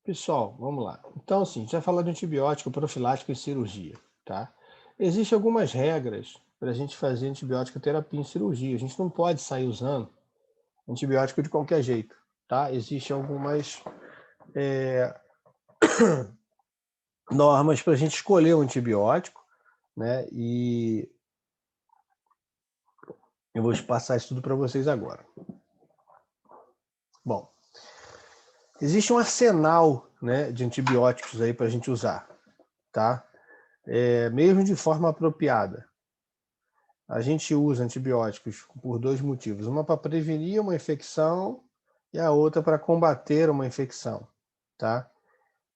Pessoal, vamos lá. Então, assim, a gente vai falar de antibiótico profilático em cirurgia, tá? Existem algumas regras para a gente fazer antibiótico terapia em cirurgia. A gente não pode sair usando antibiótico de qualquer jeito, tá? Existem algumas normas para a gente escolher o antibiótico, né? E eu vou passar isso tudo para vocês agora. Bom, existe um arsenal, né, de antibióticos aí para a gente usar, tá? Mesmo de forma apropriada. A gente usa antibióticos por dois motivos. Uma para prevenir uma infecção e a outra para combater uma infecção, tá?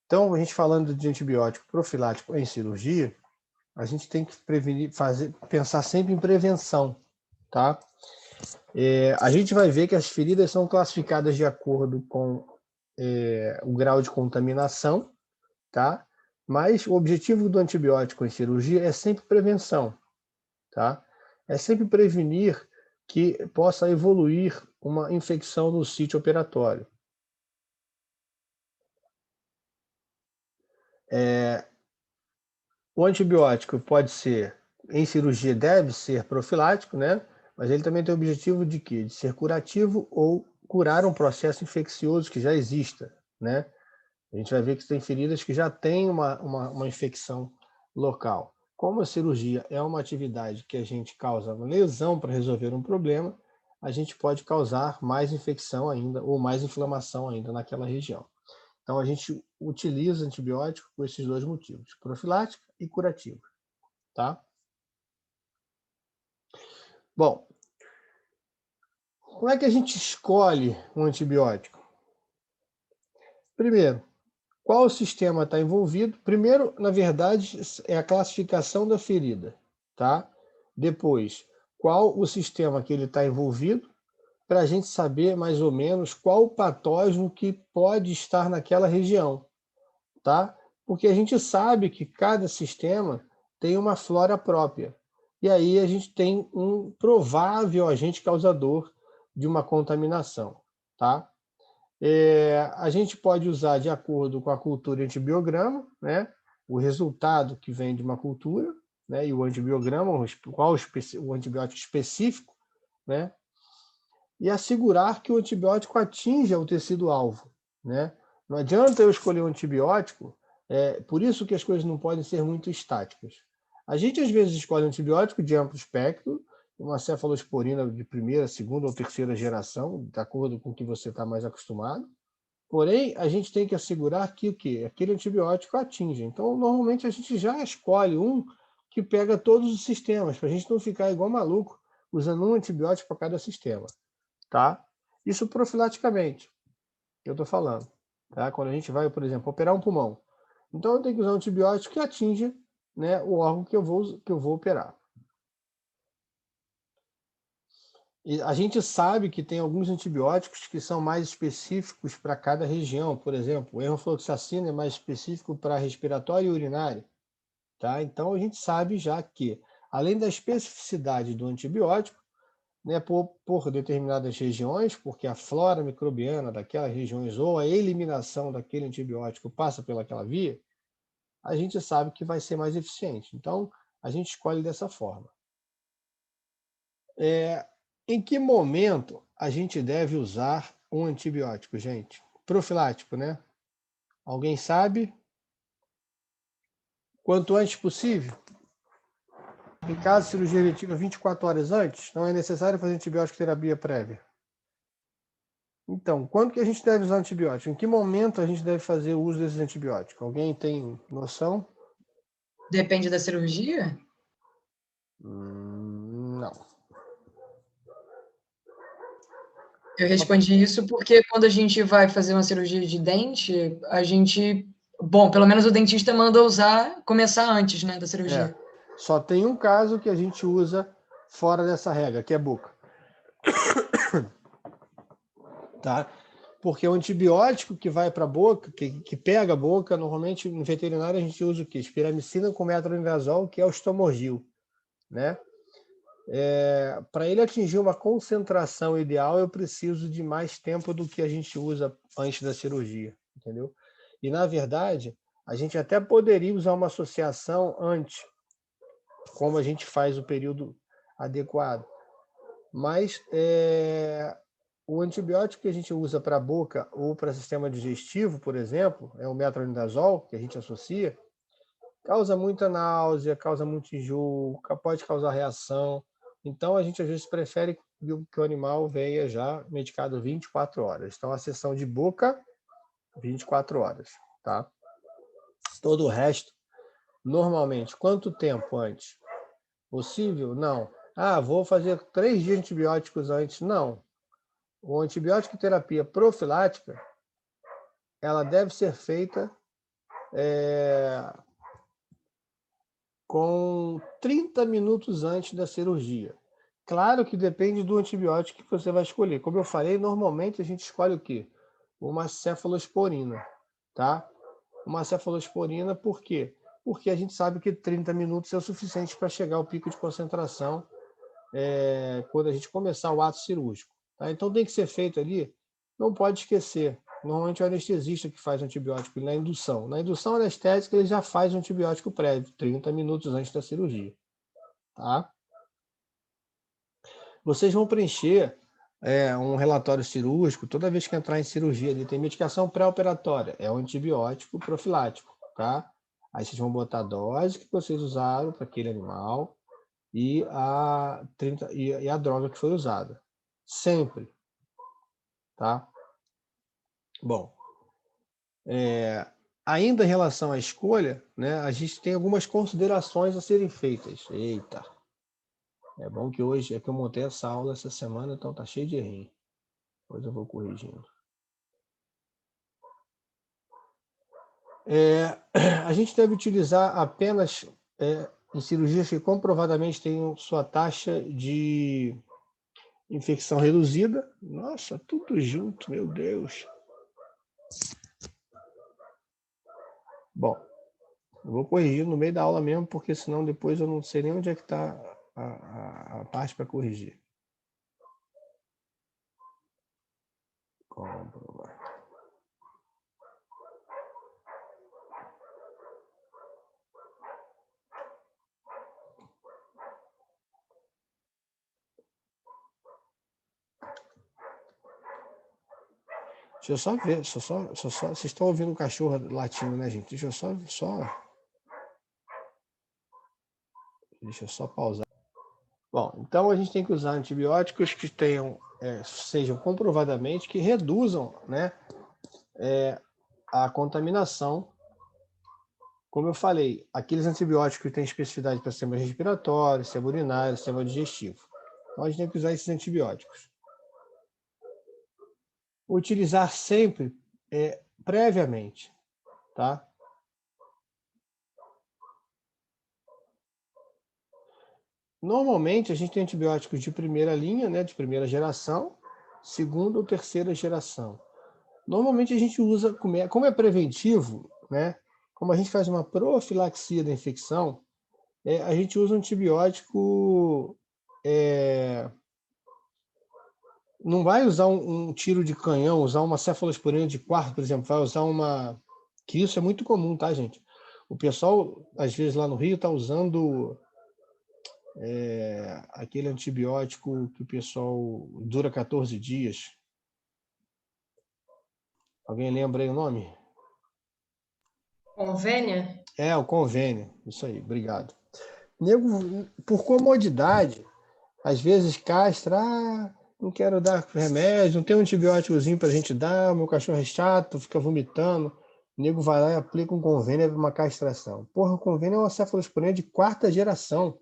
Então, a gente falando de antibiótico profilático em cirurgia, a gente tem que prevenir, pensar sempre em prevenção, tá? A gente vai ver que as feridas são classificadas de acordo com o grau de contaminação, tá? Mas o objetivo do antibiótico em cirurgia é sempre prevenção, tá? É sempre prevenir que possa evoluir uma infecção no sítio operatório. O antibiótico pode ser, em cirurgia deve ser profilático, né? Mas ele também tem o objetivo de quê? De ser curativo ou curar um processo infeccioso que já exista, né? A gente vai ver que tem feridas que já têm uma infecção local. Como a cirurgia é uma atividade que a gente causa uma lesão para resolver um problema, a gente pode causar mais infecção ainda ou mais inflamação ainda naquela região. Então, a gente utiliza antibiótico por esses dois motivos, profilático e curativo, tá? Bom, como é que a gente escolhe um antibiótico? Primeiro, qual sistema está envolvido? Primeiro, na verdade, é a classificação da ferida, tá? Depois, qual o sistema que ele está envolvido, para a gente saber mais ou menos qual o patógeno que pode estar naquela região, tá? Porque a gente sabe que cada sistema tem uma flora própria. E aí a gente tem um provável agente causador de uma contaminação, tá? A gente pode usar de acordo com a cultura e antibiograma, né? O resultado que vem de uma cultura, né? E o antibiograma, qual o antibiótico específico, né? E assegurar que o antibiótico atinja o tecido-alvo, né? Não adianta eu escolher um antibiótico, por isso que as coisas não podem ser muito estáticas. A gente às vezes escolhe um antibiótico de amplo espectro, uma cefalosporina de primeira, segunda ou terceira geração, de acordo com o que você está mais acostumado. Porém, a gente tem que assegurar que o quê? Aquele antibiótico atinja. Então, normalmente a gente já escolhe um que pega todos os sistemas, para a gente não ficar igual maluco usando um antibiótico para cada sistema, tá? Isso profilaticamente, que eu estou falando, tá? Quando a gente vai, por exemplo, operar um pulmão. Então, eu tenho que usar um antibiótico que atinja, né, o órgão que eu vou operar. E a gente sabe que tem alguns antibióticos que são mais específicos para cada região. Por exemplo, o enrofloxacina é mais específico para respiratório e urinário, tá? Então a gente sabe já que, além da especificidade do antibiótico, né, por determinadas regiões, porque a flora microbiana daquelas regiões ou a eliminação daquele antibiótico passa pelaquela via, a gente sabe que vai ser mais eficiente. Então a gente escolhe dessa forma. Em que momento a gente deve usar um antibiótico, gente? Profilático, né? Alguém sabe? Quanto antes possível. Em caso de cirurgia eletiva 24 horas antes, não é necessário fazer antibiótico terapia prévia. Então, quando que a gente deve usar antibiótico? Em que momento a gente deve fazer o uso desses antibióticos? Alguém tem noção? Depende da cirurgia? Não. Eu respondi isso porque quando a gente vai fazer uma cirurgia de dente, a gente. Bom, pelo menos o dentista manda usar, começar antes, né, da cirurgia. Só tem um caso que a gente usa fora dessa regra, que é boca. Tá? Porque o antibiótico que vai para a boca, que pega a boca, normalmente no veterinário a gente usa o quê? Espiramicina com metronidazol, que é o estomorgil, né? Para ele atingir uma concentração ideal, eu preciso de mais tempo do que a gente usa antes da cirurgia, entendeu? E, na verdade, a gente até poderia usar uma associação antes, como a gente faz o período adequado. Mas o antibiótico que a gente usa para a boca ou para sistema digestivo, por exemplo, é o metronidazol, que a gente associa, causa muita náusea, causa muito enjoo, pode causar reação. Então, a gente às vezes prefere que o animal venha já medicado 24 horas. Então, a sessão de boca, 24 horas, tá? Todo o resto, normalmente, quanto tempo antes? Possível? Não. Ah, vou fazer 3 dias de antibióticos antes. Não. O antibiótico terapia profilática, ela deve ser feita com 30 minutos antes da cirurgia. Claro que depende do antibiótico que você vai escolher. Como eu falei, normalmente a gente escolhe o quê? Uma cefalosporina, tá? Uma cefalosporina, por quê? Porque a gente sabe que 30 minutos é o suficiente para chegar ao pico de concentração quando a gente começar o ato cirúrgico. Tá? Então tem que ser feito ali, não pode esquecer, normalmente é o anestesista que faz o antibiótico na indução. Na indução anestésica ele já faz o antibiótico prévio, 30 minutos antes da cirurgia. Tá? Vocês vão preencher um relatório cirúrgico toda vez que entrar em cirurgia. Ele tem medicação pré-operatória, é um antibiótico profilático. Tá? Aí vocês vão botar a dose que vocês usaram para aquele animal e a droga que foi usada. Sempre. Tá? Bom, ainda em relação à escolha, né, a gente tem algumas considerações a serem feitas. Eita, é bom que hoje, é que eu montei essa aula essa semana, então tá cheio de errinho. Depois eu vou corrigindo. A gente deve utilizar apenas em cirurgias que comprovadamente tenham sua taxa de infecção reduzida. Nossa, tudo junto, meu Deus. Bom, eu vou corrigir no meio da aula mesmo, porque senão depois eu não sei nem onde é que está a parte para corrigir. Comprovar. Deixa eu só ver, vocês estão ouvindo o cachorro latindo, né, gente? Deixa eu só pausar. Bom, então a gente tem que usar antibióticos que sejam comprovadamente, que reduzam, né, a contaminação. Como eu falei, aqueles antibióticos que têm especificidade para sistema respiratório, sistema urinário, sistema digestivo. Então a gente tem que usar esses antibióticos. Utilizar sempre previamente, tá? Normalmente a gente tem antibióticos de primeira linha, né, de primeira geração, segunda ou terceira geração. Normalmente a gente usa, como é preventivo, né, como a gente faz uma profilaxia da infecção, a gente usa um antibiótico, não vai usar um tiro de canhão, usar uma cefalosporina de quarto, por exemplo, vai usar que isso é muito comum, tá, gente? O pessoal, às vezes lá no Rio, está usando aquele antibiótico que o pessoal dura 14 dias. Alguém lembra aí o nome? Convênio? O convênio. Isso aí, obrigado. Nego, por comodidade, às vezes castra, não quero dar remédio, não tem um antibióticozinho pra gente dar, meu cachorro é chato, fica vomitando. O nego vai lá e aplica um convênio para uma castração. Porra, o convênio é uma cefalosporina de quarta geração.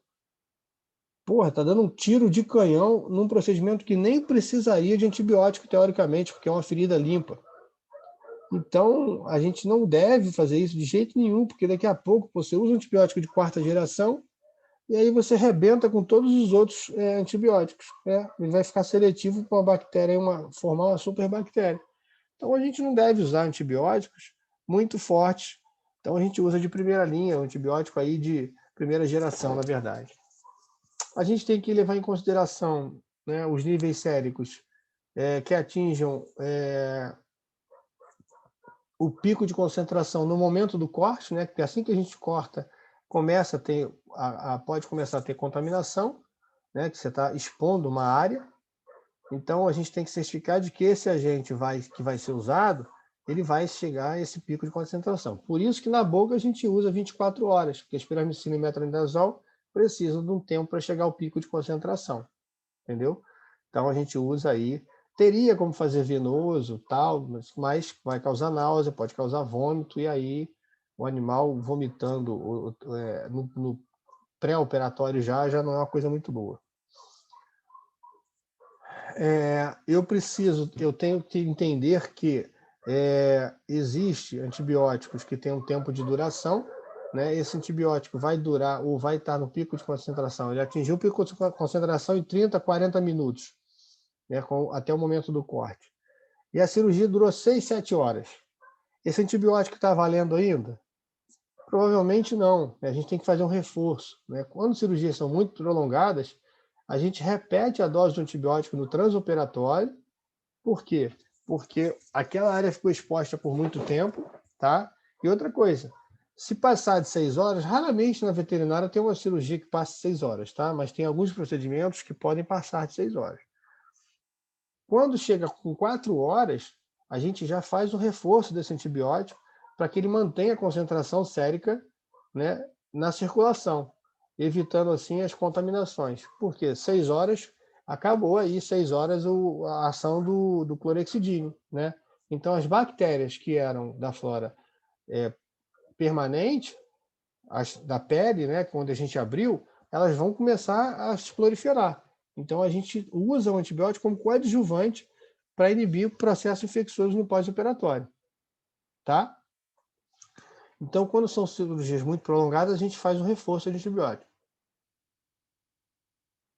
Porra, tá dando um tiro de canhão num procedimento que nem precisaria de antibiótico, teoricamente, porque é uma ferida limpa. Então, a gente não deve fazer isso de jeito nenhum, porque daqui a pouco você usa um antibiótico de quarta geração e aí você rebenta com todos os outros antibióticos. Ele vai ficar seletivo para uma bactéria, formar uma superbactéria. Então, a gente não deve usar antibióticos muito fortes. Então, a gente usa de primeira linha, um antibiótico aí de primeira geração, na verdade. A gente tem que levar em consideração, né, os níveis séricos que atinjam o pico de concentração no momento do corte, né? Porque assim que a gente corta, começa a ter, pode começar a ter contaminação, né? Que você está expondo uma área. Então, a gente tem que certificar de que esse agente que vai ser usado, ele vai chegar a esse pico de concentração. Por isso que na boca a gente usa 24 horas, porque a espiramicina e metronidazol precisam de um tempo para chegar ao pico de concentração, entendeu? Então, a gente usa aí, teria como fazer venoso, tal, mas vai causar náusea, pode causar vômito, e aí o animal vomitando no pré-operatório já não é uma coisa muito boa. Eu tenho que entender que existe antibióticos que têm um tempo de duração, né? Esse antibiótico vai durar ou vai estar no pico de concentração. Ele atingiu o pico de concentração em 30, 40 minutos, né? Até o momento do corte. E a cirurgia durou 6, 7 horas. Esse antibiótico está valendo ainda? Provavelmente não. A gente tem que fazer um reforço, né? Quando cirurgias são muito prolongadas, a gente repete a dose de antibiótico no transoperatório. Por quê? Porque aquela área ficou exposta por muito tempo, tá? E outra coisa, se passar de 6 horas, raramente na veterinária tem uma cirurgia que passa 6 horas, tá? Mas tem alguns procedimentos que podem passar de 6 horas. Quando chega com 4 horas, a gente já faz o reforço desse antibiótico para que ele mantenha a concentração sérica, né, na circulação, evitando assim as contaminações. Porque 6 horas, acabou aí 6 horas a ação do clorexidine, né? Então as bactérias que eram da flora permanente, da pele, né, quando a gente abriu, elas vão começar a se proliferar. Então a gente usa o antibiótico como coadjuvante para inibir o processo infeccioso no pós-operatório, tá? Então, quando são cirurgias muito prolongadas, a gente faz um reforço de antibiótico.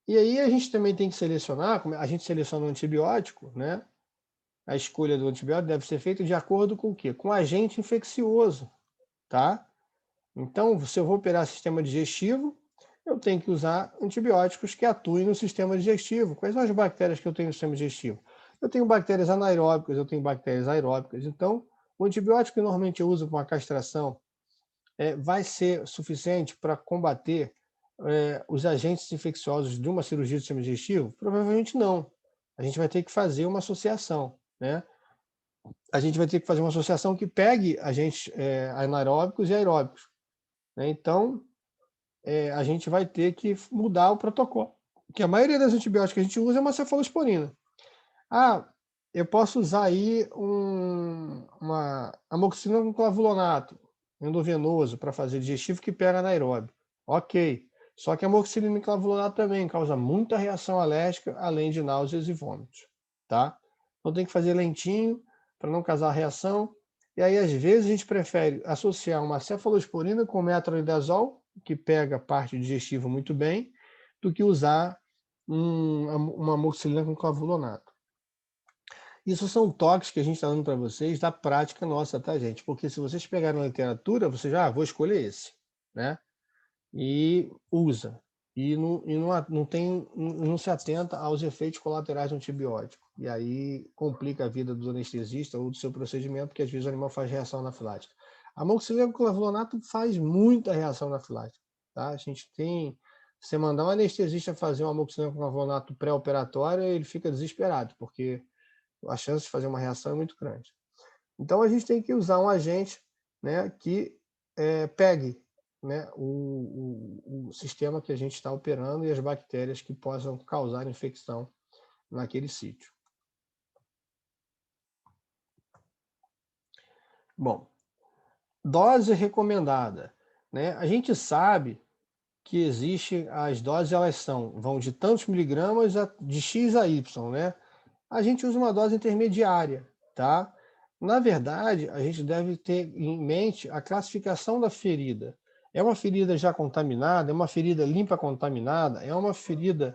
E aí a gente também tem que selecionar, a gente seleciona o antibiótico, né? A escolha do antibiótico deve ser feita de acordo com o quê? Com o agente infeccioso, tá? Então, se eu vou operar sistema digestivo, eu tenho que usar antibióticos que atuem no sistema digestivo. Quais são as bactérias que eu tenho no sistema digestivo? Eu tenho bactérias anaeróbicas, eu tenho bactérias aeróbicas. Então, o antibiótico que normalmente eu uso para uma castração vai ser suficiente para combater os agentes infecciosos de uma cirurgia do sistema digestivo? Provavelmente não. A gente vai ter que fazer uma associação, né? A gente vai ter que fazer uma associação que pegue agentes anaeróbicos e aeróbicos, né? Então, a gente vai ter que mudar o protocolo. Porque a maioria das antibióticos que a gente usa é uma cefalosporina. Eu posso usar aí uma amoxicilina com clavulonato endovenoso para fazer digestivo que pega anaeróbio. Ok. Só que a amoxicilina e clavulonato também causa muita reação alérgica, além de náuseas e vômitos, tá? Então tem que fazer lentinho para não causar reação. E aí, às vezes, a gente prefere associar uma cefalosporina com metronidazol, que pega a parte digestiva muito bem, do que usar uma amoxicilina com clavulonato. Isso são toques que a gente está dando para vocês da prática nossa, tá, gente? Porque se vocês pegarem na literatura, você já, vou escolher esse, né? E usa. E não se atenta aos efeitos colaterais do antibiótico. E aí complica a vida do anestesista ou do seu procedimento, porque às vezes o animal faz reação anafilática. A amoxicilina com clavulonato faz muita reação anafilática, tá? A gente tem... Se mandar um anestesista fazer uma amoxicilina com clavulonato pré-operatória, ele fica desesperado, porque a chance de fazer uma reação é muito grande. Então, a gente tem que usar um agente, né, que pegue, né, o sistema que a gente está operando e as bactérias que possam causar infecção naquele sítio. Bom, dose recomendada, né? A gente sabe que existe, as doses vão de tantos miligramas de X a Y, né? A gente usa uma dose intermediária, tá? Na verdade, a gente deve ter em mente a classificação da ferida. É uma ferida já contaminada? É uma ferida limpa contaminada? É uma ferida...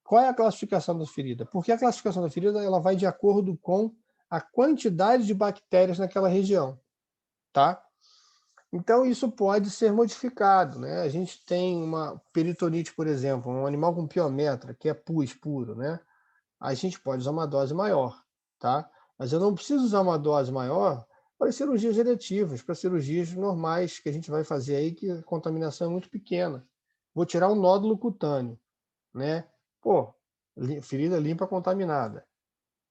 Qual é a classificação da ferida? Porque a classificação da ferida ela vai de acordo com a quantidade de bactérias naquela região, tá? Então, isso pode ser modificado, né? A gente tem uma peritonite, por exemplo, um animal com piometra, que é pus puro, né? A gente pode usar uma dose maior, tá? Mas eu não preciso usar uma dose maior para as cirurgias eletivas, para cirurgias normais que a gente vai fazer aí, que a contaminação é muito pequena. Vou tirar um nódulo cutâneo, né? Pô, ferida limpa contaminada.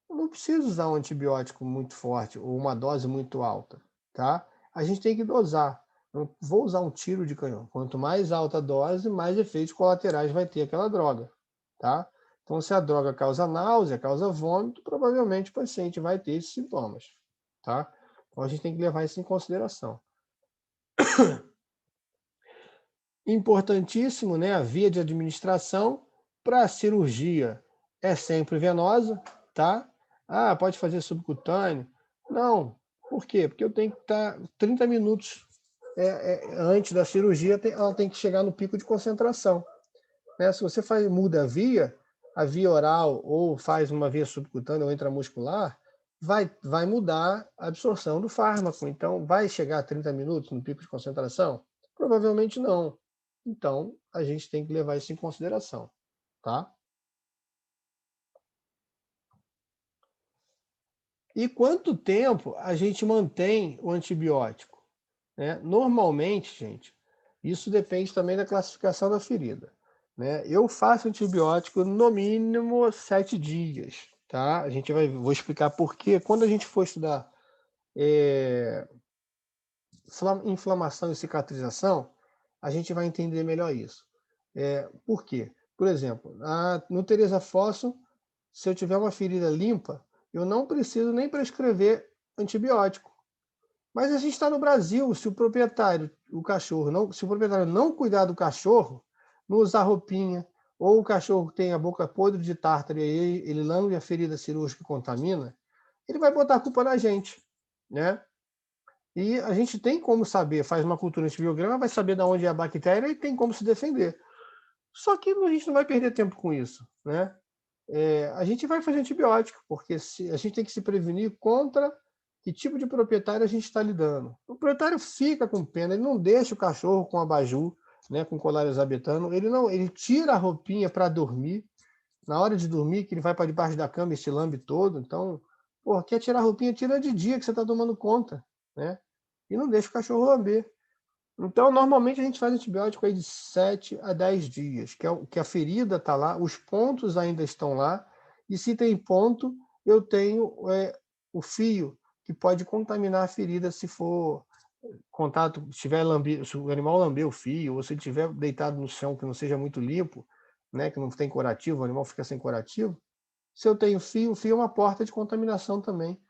Eu não preciso usar um antibiótico muito forte ou uma dose muito alta, tá? A gente tem que dosar. Não vou usar um tiro de canhão. Quanto mais alta a dose, mais efeitos colaterais vai ter aquela droga, tá? Então, se a droga causa náusea, causa vômito, provavelmente o paciente vai ter esses sintomas, tá? Então, a gente tem que levar isso em consideração. Importantíssimo, né? A via de administração para a cirurgia é sempre venosa, tá? Ah, pode fazer subcutâneo? Não. Por quê? Porque eu tenho que estar 30 minutos antes da cirurgia, ela tem que chegar no pico de concentração, né? Se você muda a via oral ou faz uma via subcutânea ou intramuscular, vai mudar a absorção do fármaco. Então, vai chegar a 30 minutos no pico de concentração? Provavelmente não. Então, a gente tem que levar isso em consideração, tá? E quanto tempo a gente mantém o antibiótico, né? Normalmente, gente, isso depende também da classificação da ferida, né? Eu faço antibiótico no mínimo 7 dias, tá? Vou explicar por quê. Quando a gente for estudar inflamação e cicatrização, a gente vai entender melhor isso. Por quê? Por exemplo, no Teresa Fosso, se eu tiver uma ferida limpa, eu não preciso nem prescrever antibiótico. Mas a gente está no Brasil, se o proprietário não cuidar do cachorro, não usar roupinha, ou o cachorro tem a boca podre de tártaro e aí ele lambe a ferida cirúrgica e contamina, ele vai botar a culpa na gente, né? E a gente tem como saber, faz uma cultura antibiograma, vai saber de onde é a bactéria e tem como se defender. Só que a gente não vai perder tempo com isso, né? A gente vai fazer antibiótico, porque a gente tem que se prevenir contra que tipo de proprietário a gente está lidando. O proprietário fica com pena, ele não deixa o cachorro com abajur, né, com colar exabetano, ele tira a roupinha para dormir, na hora de dormir, que ele vai para debaixo da cama e se lambe todo. Então, quer tirar a roupinha, tira de dia que você está tomando conta, né? E não deixa o cachorro lamber. Então, normalmente a gente faz antibiótico aí de 7 a 10 dias, que a ferida está lá, os pontos ainda estão lá, e se tem ponto, eu tenho o fio, que pode contaminar a ferida se for contato, se o animal lamber o fio, ou se ele estiver deitado no chão que não seja muito limpo, né, que não tem curativo, o animal fica sem curativo. Se eu tenho fio, o fio é uma porta de contaminação também,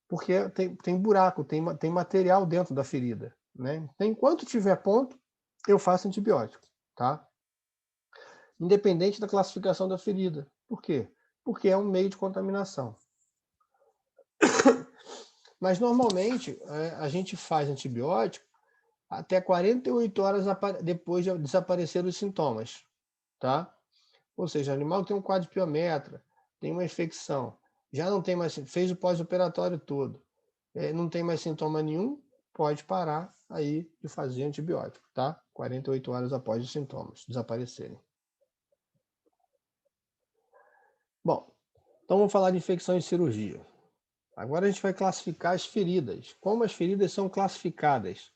porque tem buraco, tem material dentro da ferida, né? Então, enquanto tiver ponto, eu faço antibiótico, tá? Independente da classificação da ferida. Por quê? Porque é um meio de contaminação. Mas, normalmente, a gente faz antibiótico até 48 horas depois de desaparecer os sintomas, tá? Ou seja, o animal tem um quadro de piometra, tem uma infecção, já não tem mais, fez o pós-operatório todo, não tem mais sintoma nenhum, pode parar aí de fazer antibiótico, tá? 48 horas após os sintomas desaparecerem. Bom, então vamos falar de infecção e cirurgia. Agora a gente vai classificar as feridas. Como as feridas são classificadas?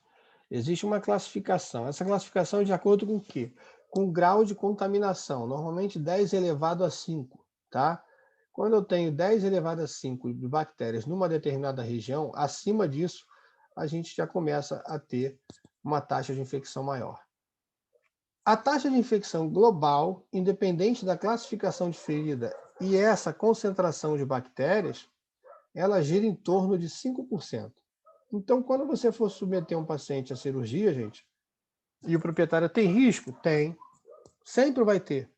Existe uma classificação. Essa classificação é de acordo com o quê? Com o grau de contaminação, normalmente 10 elevado a 5, tá? Quando eu tenho 10 elevado a 5 de bactérias numa determinada região, acima disso, a gente já começa a ter uma taxa de infecção maior. A taxa de infecção global, independente da classificação de ferida e essa concentração de bactérias, ela gira em torno de 5%. Então, quando você for submeter um paciente à cirurgia, gente, e o proprietário tem risco? Tem. Sempre vai ter.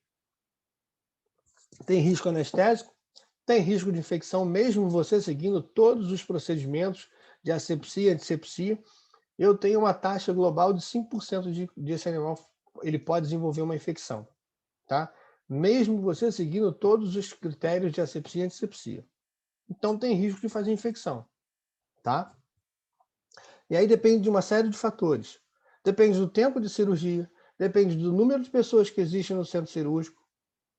Tem risco anestésico? Tem risco de infecção, mesmo você seguindo todos os procedimentos de asepsia, antissepsia. Eu tenho uma taxa global de 5% de esse animal, ele pode desenvolver uma infecção, tá? Mesmo você seguindo todos os critérios de asepsia e antissepsia. Então, tem risco de fazer infecção, tá? E aí depende de uma série de fatores. Depende do tempo de cirurgia, depende do número de pessoas que existem no centro cirúrgico,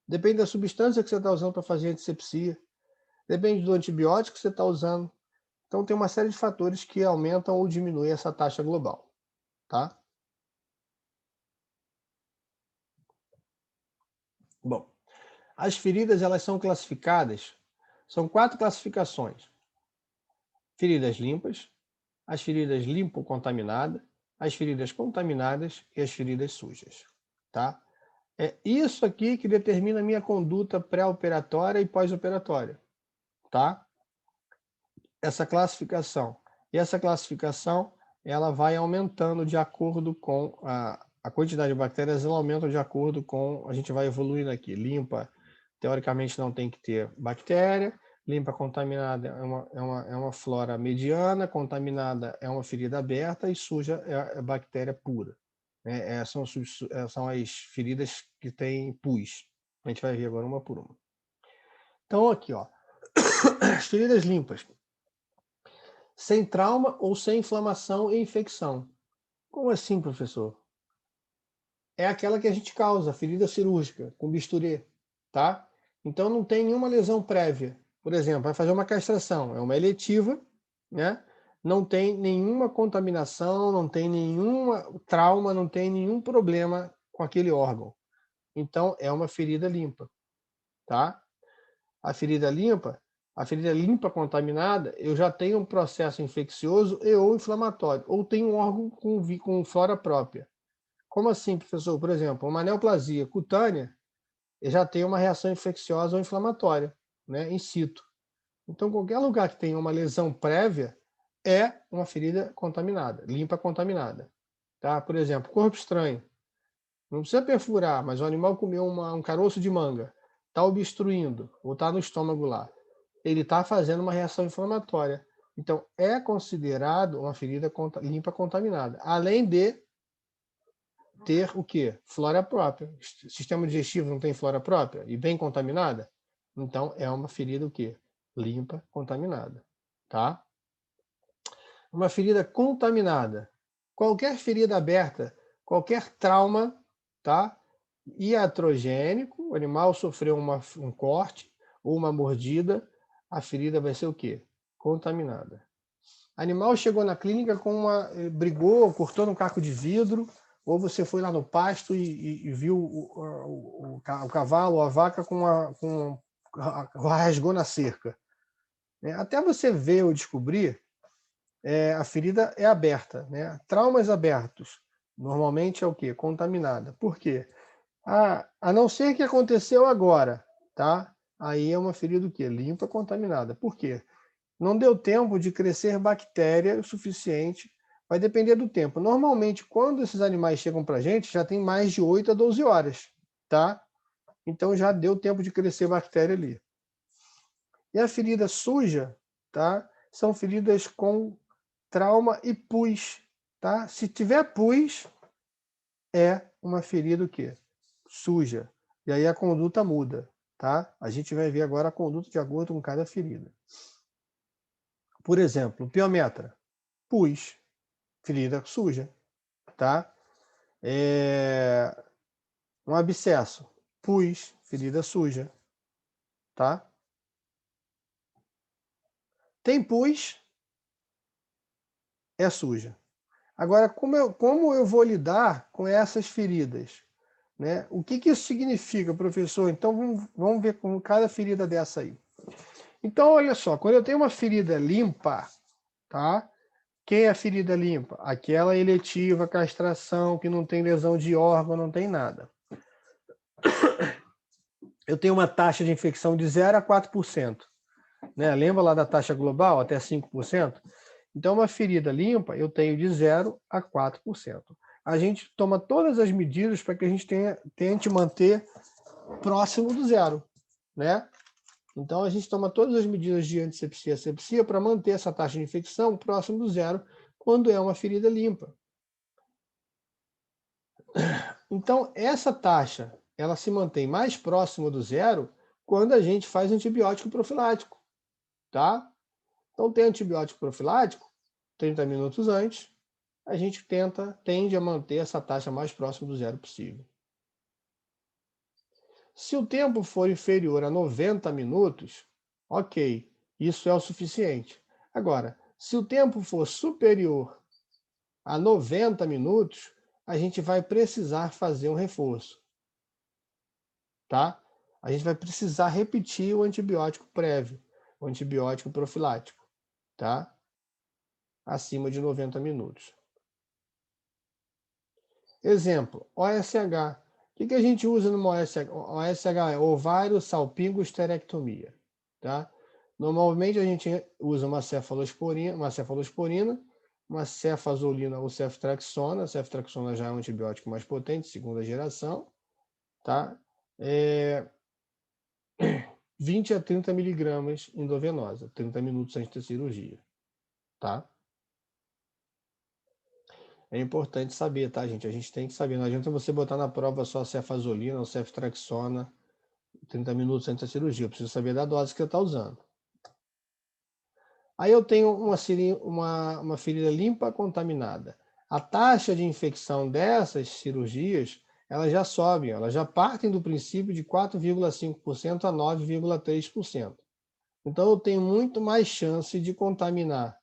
depende da substância que você está usando para fazer antissepsia, depende do antibiótico que você está usando, Então, tem uma série de fatores que aumentam ou diminuem essa taxa global, tá? Bom, as feridas, elas são classificadas, são 4 classificações. Feridas limpas, as feridas limpo-contaminadas, as feridas contaminadas e as feridas sujas, tá? É isso aqui que determina a minha conduta pré-operatória e pós-operatória, tá? Essa classificação. E essa classificação, ela vai aumentando de acordo com a quantidade de bactérias, ela aumenta de acordo com, a gente vai evoluindo aqui. Limpa, teoricamente não tem que ter bactéria. Limpa, contaminada é uma flora mediana, contaminada é uma ferida aberta e suja é bactéria pura. São as feridas que têm pus. A gente vai ver agora uma por uma. Então, aqui, ó, as feridas limpas. Sem trauma ou sem inflamação e infecção. Como assim, professor? É aquela que a gente causa, ferida cirúrgica, com bisturi, tá? Então não tem nenhuma lesão prévia. Por exemplo, vai fazer uma castração, é uma eletiva, né? Não tem nenhuma contaminação, não tem nenhuma trauma, não tem nenhum problema com aquele órgão. Então é uma ferida limpa, tá? A ferida limpa contaminada, eu já tenho um processo infeccioso e ou inflamatório, ou tenho um órgão com flora própria. Como assim, professor? Por exemplo, uma neoplasia cutânea, eu já tenho uma reação infecciosa ou inflamatória, né, in situ. Então, qualquer lugar que tenha uma lesão prévia é uma ferida contaminada, limpa contaminada. Tá? Por exemplo, corpo estranho. Não precisa perfurar, mas o animal comeu um caroço de manga, está obstruindo, ou está no estômago lá. Ele está fazendo uma reação inflamatória. Então, é considerado uma ferida limpa contaminada. Além de ter o quê? Flora própria. O sistema digestivo não tem flora própria e bem contaminada? Então, é uma ferida o quê? Limpa contaminada. Tá? Uma ferida contaminada. Qualquer ferida aberta, qualquer trauma, tá? Iatrogênico, o animal sofreu um corte ou uma mordida, a ferida vai ser o quê? Contaminada. Animal chegou na clínica brigou, cortou num caco de vidro, ou você foi lá no pasto e viu o cavalo ou a vaca rasgou na cerca. Até você ver ou descobrir, a ferida é aberta, né? Traumas abertos, normalmente é o quê? Contaminada. Por quê? A não ser que aconteceu agora, tá? Aí é uma ferida o quê? Limpa, contaminada. Por quê? Não deu tempo de crescer bactéria o suficiente, vai depender do tempo. Normalmente, quando esses animais chegam para a gente, já tem mais de 8 a 12 horas, tá? Então já deu tempo de crescer bactéria ali. E a ferida suja, tá? São feridas com trauma e pus, tá? Se tiver pus, é uma ferida o quê? Suja. E aí a conduta muda, tá? A gente vai ver agora a conduta de acordo com cada ferida. Por exemplo, piometra, pus, ferida suja, tá? Um abscesso, pus, ferida suja, tá? Tem pus, é suja. Agora, como eu vou lidar com essas feridas? Né? O que isso significa, professor? Então, vamos ver com cada ferida dessa aí. Então, olha só, quando eu tenho uma ferida limpa, tá? Quem é a ferida limpa? Aquela eletiva, castração, que não tem lesão de órgão, não tem nada. Eu tenho uma taxa de infecção de 0 a 4%. Né? Lembra lá da taxa global, até 5%? Então, uma ferida limpa, eu tenho de 0 a 4%. A gente toma todas as medidas para que a gente tente manter próximo do zero, né? Então, a gente toma todas as medidas de antisepsia e asepsia para manter essa taxa de infecção próximo do zero quando é uma ferida limpa. Então, essa taxa, ela se mantém mais próximo do zero quando a gente faz antibiótico profilático, tá? Então, tem antibiótico profilático, 30 minutos antes, a gente tende a manter essa taxa mais próxima do zero possível. Se o tempo for inferior a 90 minutos, ok, isso é o suficiente. Agora, se o tempo for superior a 90 minutos, a gente vai precisar fazer um reforço, tá? A gente vai precisar repetir o antibiótico prévio, o antibiótico profilático, tá? Acima de 90 minutos. Exemplo, OSH. O que a gente usa no OSH? OSH é ovário salpingo esterectomia, tá? Normalmente a gente usa uma cefalosporina, uma cefazolina ou ceftraxona. A ceftraxona já é um antibiótico mais potente, segunda geração, tá? 20 a 30 miligramas endovenosa, 30 minutos antes da cirurgia, tá? É importante saber, tá, gente? A gente tem que saber. Não adianta você botar na prova só cefazolina ou ceftraxona 30 minutos antes da cirurgia. Eu preciso saber da dose que você está usando. Aí eu tenho uma ferida limpa contaminada. A taxa de infecção dessas cirurgias, elas já sobem, elas já partem do princípio de 4,5% a 9,3%. Então eu tenho muito mais chance de contaminar,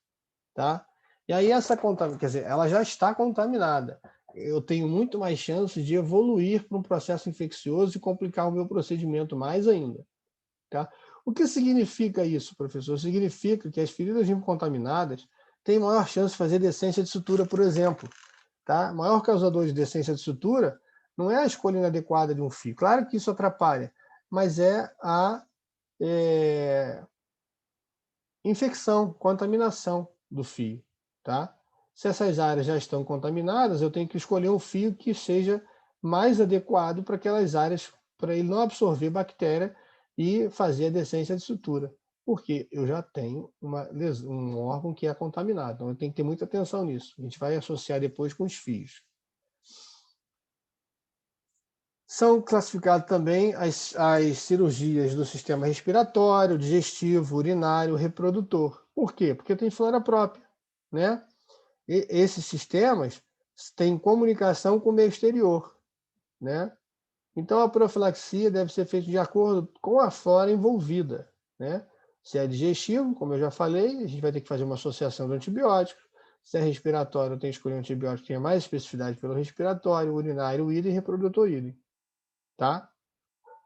tá? E aí essa contaminação, quer dizer, ela já está contaminada. Eu tenho muito mais chance de evoluir para um processo infeccioso e complicar o meu procedimento mais ainda, tá? O que significa isso, professor? Significa que as feridas contaminadas têm maior chance de fazer decência de sutura, por exemplo, tá? O maior causador de decência de sutura não é a escolha inadequada de um fio. Claro que isso atrapalha, mas é a infecção, contaminação do fio, tá? Se essas áreas já estão contaminadas, eu tenho que escolher um fio que seja mais adequado para aquelas áreas, para ele não absorver bactéria e fazer a decência de sutura, porque eu já tenho um órgão que é contaminado, então eu tenho que ter muita atenção nisso. A gente vai associar depois com os fios. São classificadas também as cirurgias do sistema respiratório, digestivo, urinário, reprodutor. Por quê? Porque tem flora própria, né? E esses sistemas têm comunicação com o meio exterior, né? Então a profilaxia deve ser feita de acordo com a flora envolvida, né? Se é digestivo, como eu já falei, a gente vai ter que fazer uma associação de antibióticos. Se é respiratório, tem que escolher um antibiótico que tenha mais especificidade pelo respiratório, urinário, idem e reprodutor idem. Tá?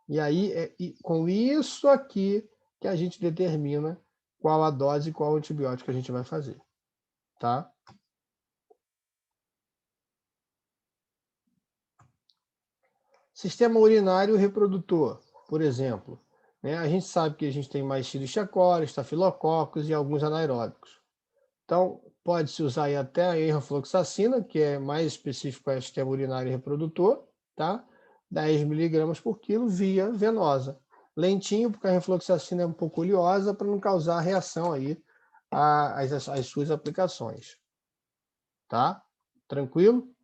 E aí é com isso aqui que a gente determina qual a dose e qual o antibiótico que a gente vai fazer, tá? Sistema urinário reprodutor, por exemplo, né? A gente sabe que a gente tem mais Escherichia coli, estafilococos e alguns anaeróbicos. Então, pode-se usar aí até a enrofloxacina, que é mais específico para o sistema urinário reprodutor, tá? 10 miligramas por quilo via venosa. Lentinho, porque a enrofloxacina é um pouco oleosa, para não causar reação aí às suas aplicações. Tá? Tranquilo?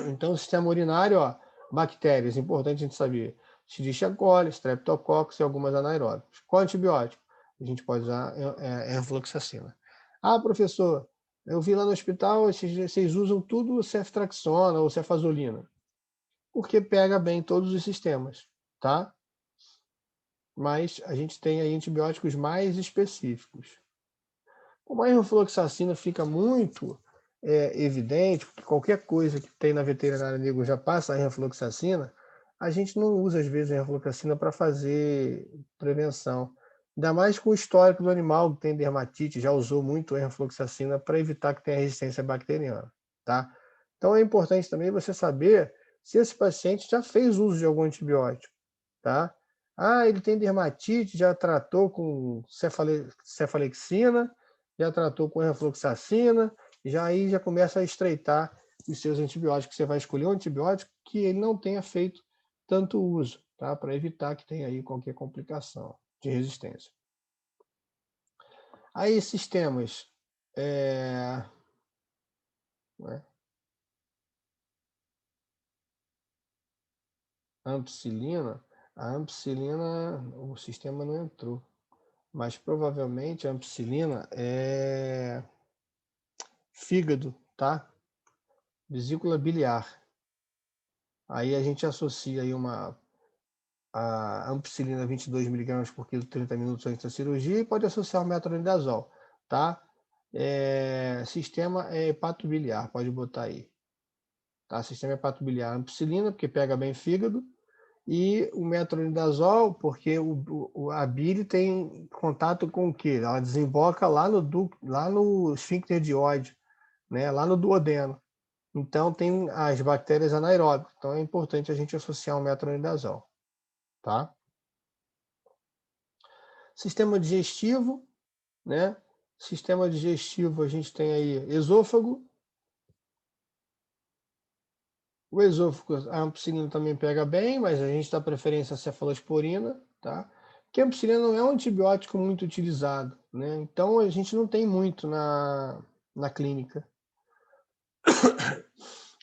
Então, o sistema urinário, ó, bactérias, importante a gente saber. Escherichia coli, streptococcus e algumas anaeróbicas. Qual antibiótico? A gente pode usar enrofloxacina. Ah, professor, eu vi lá no hospital, vocês usam tudo ceftraxona ou cefazolina. Porque pega bem todos os sistemas, tá? Mas a gente tem aí antibióticos mais específicos. Como a enrofloxacina fica muito evidente, porque qualquer coisa que tem na veterinária nego já passa a enrofloxacina, a gente não usa às vezes a enrofloxacina para fazer prevenção. Ainda mais com o histórico do animal que tem dermatite, já usou muito a enrofloxacina para evitar que tenha resistência bacteriana, tá? Então é importante também você saber se esse paciente já fez uso de algum antibiótico, tá? Ah, ele tem dermatite, já tratou com cefalexina, já tratou com enrofloxacina, aí já começa a estreitar os seus antibióticos. Você vai escolher um antibiótico que ele não tenha feito tanto uso, tá? Para evitar que tenha aí qualquer complicação de resistência. Aí sistemas né? Ampicilina, a ampicilina, o sistema não entrou, mas provavelmente a ampicilina é fígado, tá? Vesícula biliar. Aí a gente associa aí a ampicilina 22 mg por quilo 30 minutos antes da cirurgia e pode associar o metronidazol, tá? Sistema hepatobiliar, pode botar aí. Tá? Sistema hepatobiliar, ampicilina, porque pega bem fígado, e o metronidazol, porque a bile tem contato com o quê? Ela desemboca lá no esfíncter de Oddi, né? Lá no duodeno. Então, tem as bactérias anaeróbicas. Então, é importante a gente associar o metronidazol. Tá? Sistema digestivo, né? Sistema digestivo, a gente tem aí esôfago. O esôfago, a ampicilina também pega bem, mas a gente dá preferência à cefalosporina, tá? Porque a ampicilina não é um antibiótico muito utilizado, né? Então, a gente não tem muito na clínica.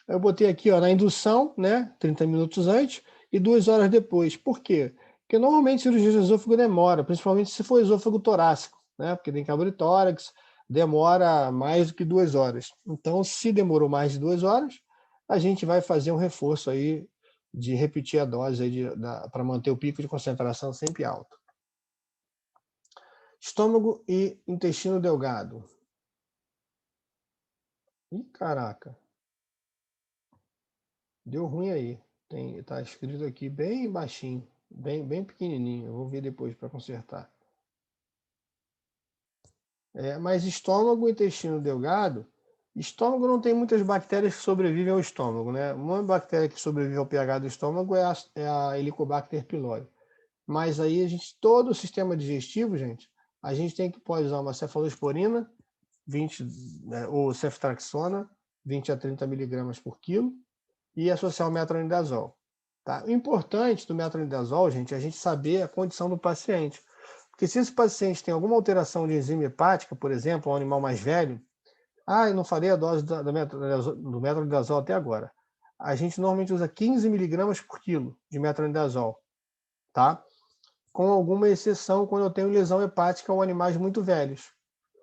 Eu botei aqui, ó, na indução, né? 30 minutos antes e 2 horas depois. Por quê? Porque normalmente cirurgia de esôfago demora, principalmente se for esôfago torácico, né? Porque tem cabo-tórax, demora mais do que 2 horas. Então, se demorou mais de 2 horas, a gente vai fazer um reforço aí de repetir a dose para manter o pico de concentração sempre alto. Estômago e intestino delgado. Ih, caraca. Deu ruim aí. Tá escrito aqui bem baixinho, bem pequenininho. Eu vou ver depois para consertar. Mas estômago e intestino delgado, estômago não tem muitas bactérias que sobrevivem ao estômago, né? Uma bactéria que sobrevive ao pH do estômago é a Helicobacter pylori. Mas aí todo o sistema digestivo, gente, a gente pode usar uma cefalosporina, 20, né, ou ceftraxona, 20 a 30 miligramas por quilo, e associar o metronidazol. Tá? O importante do metronidazol, gente, é a gente saber a condição do paciente. Porque se esse paciente tem alguma alteração de enzima hepática, por exemplo, um animal mais velho, eu não falei a dose do metronidazol até agora. A gente normalmente usa 15 miligramas por quilo de metronidazol, tá? Com alguma exceção quando eu tenho lesão hepática ou animais muito velhos.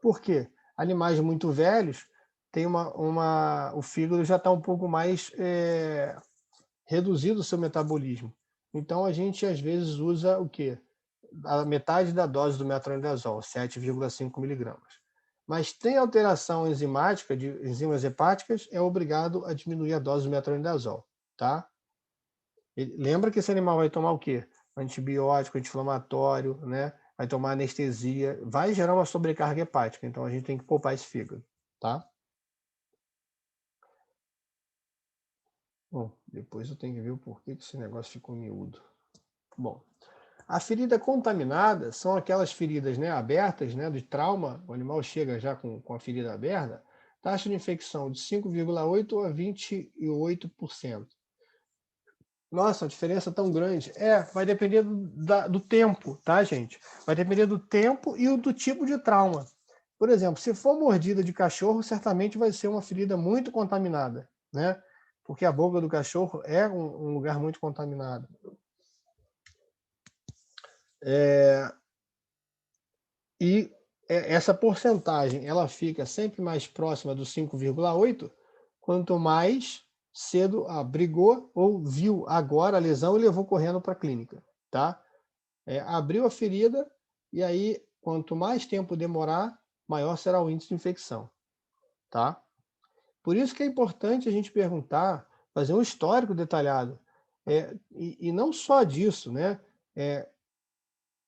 Por quê? Animais muito velhos tem o fígado já está um pouco mais reduzido o seu metabolismo. Então a gente às vezes usa o quê? A metade da dose do metronidazol, 7,5 miligramas. Mas tem alteração enzimática de enzimas hepáticas, é obrigado a diminuir a dose do metronidazol, tá? Lembra que esse animal vai tomar o quê? Antibiótico, anti-inflamatório, né? Vai tomar anestesia, vai gerar uma sobrecarga hepática, então a gente tem que poupar esse fígado, tá? Bom, depois eu tenho que ver o porquê que esse negócio ficou miúdo. Bom, a ferida contaminada são aquelas feridas, né, abertas, né, de trauma, o animal chega já com a ferida aberta, taxa de infecção de 5,8% a 28%. Nossa, a diferença tão grande. Vai depender do tempo, tá, gente? Vai depender do tempo e do tipo de trauma. Por exemplo, se for mordida de cachorro, certamente vai ser uma ferida muito contaminada, né? Porque a boca do cachorro é um lugar muito contaminado. E essa porcentagem ela fica sempre mais próxima do 5,8 quanto mais cedo brigou ou viu agora a lesão e levou correndo para a clínica, tá? Abriu a ferida e aí quanto mais tempo demorar, maior será o índice de infecção, tá? Por isso que é importante a gente perguntar, fazer um histórico detalhado, e não só disso, né?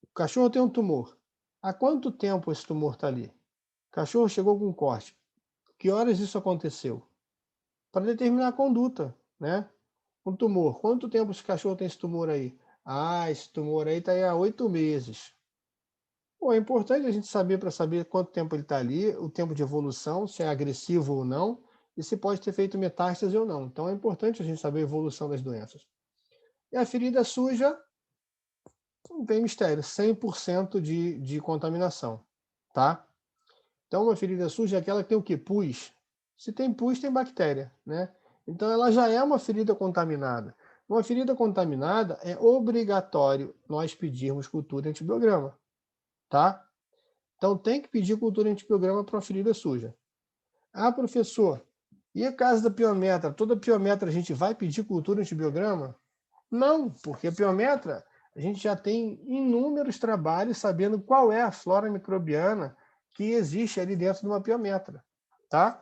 O cachorro tem um tumor. Há quanto tempo esse tumor está ali? O cachorro chegou com um corte. Que horas isso aconteceu? Para determinar a conduta, né? Um tumor. Quanto tempo esse cachorro tem esse tumor aí? Esse tumor aí está aí há 8 meses. Pô, é importante a gente saber para saber quanto tempo ele está ali, o tempo de evolução, se é agressivo ou não, e se pode ter feito metástase ou não. Então é importante a gente saber a evolução das doenças. E a ferida suja, não tem mistério, 100% de contaminação, tá? Então uma ferida suja é aquela que tem o quê? Pus. Se tem pus, tem bactéria, né? Então ela já é uma ferida contaminada. Uma ferida contaminada é obrigatório nós pedirmos cultura antibiograma, tá? Então tem que pedir cultura antibiograma para uma ferida suja. Professor, e a caso da piometra? Toda piometra a gente vai pedir cultura antibiograma? Não, porque a piometra, A gente já tem inúmeros trabalhos sabendo qual é a flora microbiana que existe ali dentro de uma piometra, tá?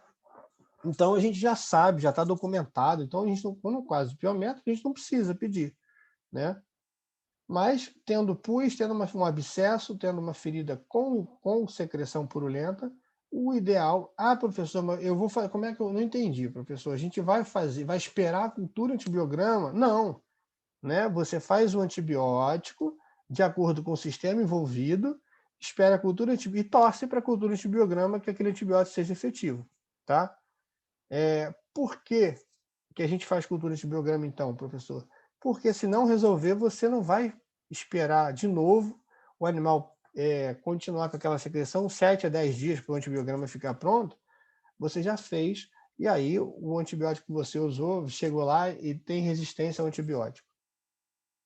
Então, a gente já sabe, já está documentado. Então, a gente não, no caso de piometra, a gente não precisa pedir, né? Mas, tendo pus, tendo um abscesso, tendo uma ferida com secreção purulenta, o ideal... Ah, professor, mas eu vou fazer... Como é que eu não entendi, professor? A gente vai esperar a cultura antibiograma? Não, né? Você faz o antibiótico de acordo com o sistema envolvido, espera a cultura e torce para a cultura antibiograma que aquele antibiótico seja efetivo, tá? Por que a gente faz cultura antibiograma, então, professor? Porque se não resolver, você não vai esperar de novo o animal continuar com aquela secreção 7 a 10 dias para o antibiograma ficar pronto. Você já fez, e aí o antibiótico que você usou chegou lá e tem resistência ao antibiótico.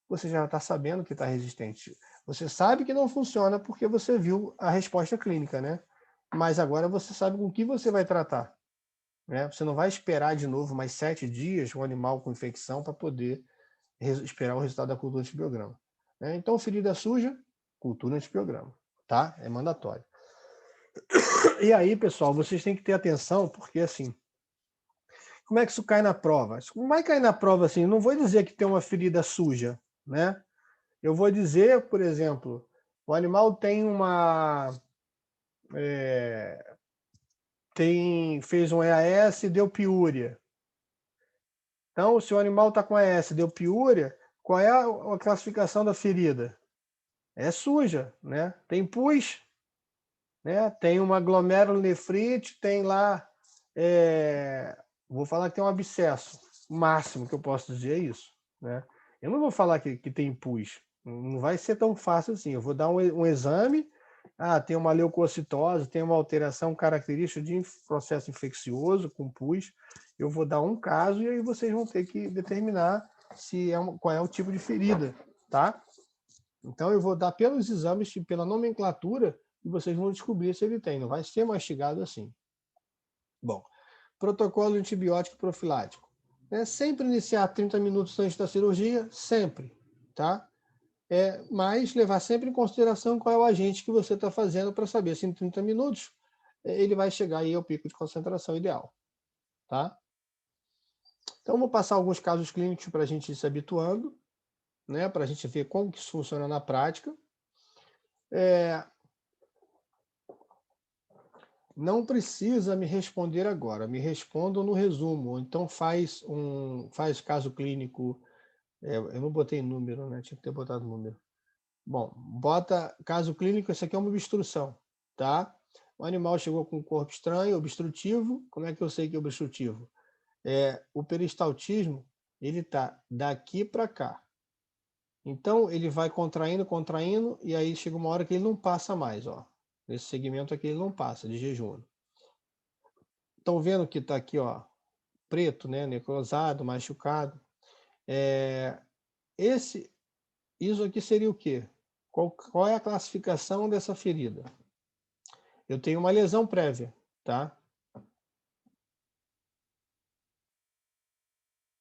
Você já está sabendo que está resistente. Você sabe que não funciona porque você viu a resposta clínica, né? Mas agora você sabe com o que você vai tratar. Né? Você não vai esperar de novo mais 7 dias um animal com infecção para poder esperar o resultado da cultura antibiograma. Né? Então, ferida suja, cultura antibiograma. Tá? É mandatório. E aí, pessoal, vocês têm que ter atenção, porque assim, como é que isso cai na prova? Isso não vai cair na prova assim, não vou dizer que tem uma ferida suja, né? Eu vou dizer, por exemplo, o animal tem fez um EAS e deu piúria. Então, se o animal está com EAS e deu piúria, qual é a classificação da ferida? É suja, né? Tem pus, né? Tem uma glomerulonefrite, tem lá, vou falar que tem um abscesso. O máximo que eu posso dizer é isso, né? Eu não vou falar que tem pus. Não vai ser tão fácil assim. Eu vou dar um exame. Ah, tem uma leucocitose, tem uma alteração característica de processo infeccioso com pus. Eu vou dar um caso e aí vocês vão ter que determinar qual é o tipo de ferida, tá? Então eu vou dar pelos exames, pela nomenclatura, e vocês vão descobrir se ele tem. Não vai ser mastigado assim. Bom, protocolo antibiótico profilático. Sempre iniciar 30 minutos antes da cirurgia, sempre, tá? Mas levar sempre em consideração qual é o agente que você está fazendo para saber se em 30 minutos ele vai chegar aí ao pico de concentração ideal, tá? Então, vou passar alguns casos clínicos para a gente ir se habituando, né? Para a gente ver como que isso funciona na prática. Não precisa me responder agora, me respondam no resumo. Então faz caso clínico. Eu não botei número, né? Tinha que ter botado número. Bom, bota caso clínico, isso aqui é uma obstrução, tá? O animal chegou com um corpo estranho, obstrutivo. Como é que eu sei que é obstrutivo? O peristaltismo, ele tá daqui para cá. Então ele vai contraindo, contraindo, e aí chega uma hora que ele não passa mais, ó. Nesse segmento aqui ele não passa de jejum. Estão vendo que está aqui, ó, preto, né, necrosado, machucado. Isso aqui seria o quê? Qual é a classificação dessa ferida? Eu tenho uma lesão prévia, tá?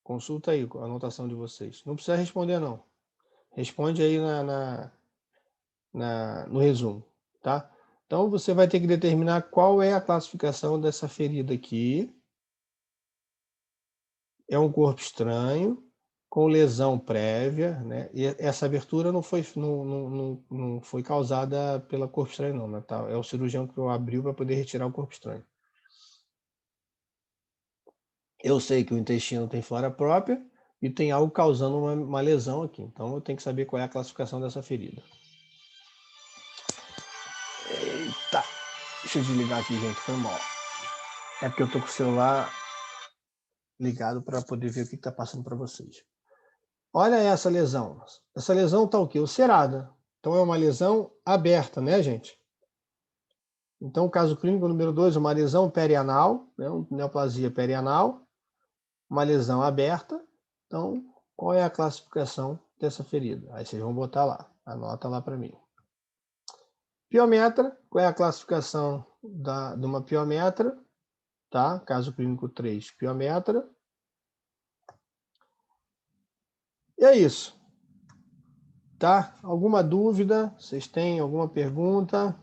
Consulta aí a anotação de vocês. Não precisa responder, não. Responde aí no resumo, tá? Então, você vai ter que determinar qual é a classificação dessa ferida aqui. É um corpo estranho, com lesão prévia, né? E essa abertura não foi causada pela corpo estranho, não, né? Tá? É o cirurgião que abriu para poder retirar o corpo estranho. Eu sei que o intestino tem flora própria e tem algo causando uma lesão aqui. Então eu tenho que saber qual é a classificação dessa ferida. Eita! Deixa eu desligar aqui, gente. Foi mal. É porque eu tô com o celular ligado para poder ver o que está passando para vocês. Olha essa lesão. Essa lesão está o quê? Ulcerada. Então é uma lesão aberta, né, gente? Então, o caso clínico número 2, uma lesão perianal, né, uma neoplasia perianal, uma lesão aberta. Então, qual é a classificação dessa ferida? Aí vocês vão botar lá, anota lá para mim. Piometra, qual é a classificação de uma piometra? Tá? Caso clínico 3, piometra. E é isso. Tá? Alguma dúvida? Vocês têm alguma pergunta?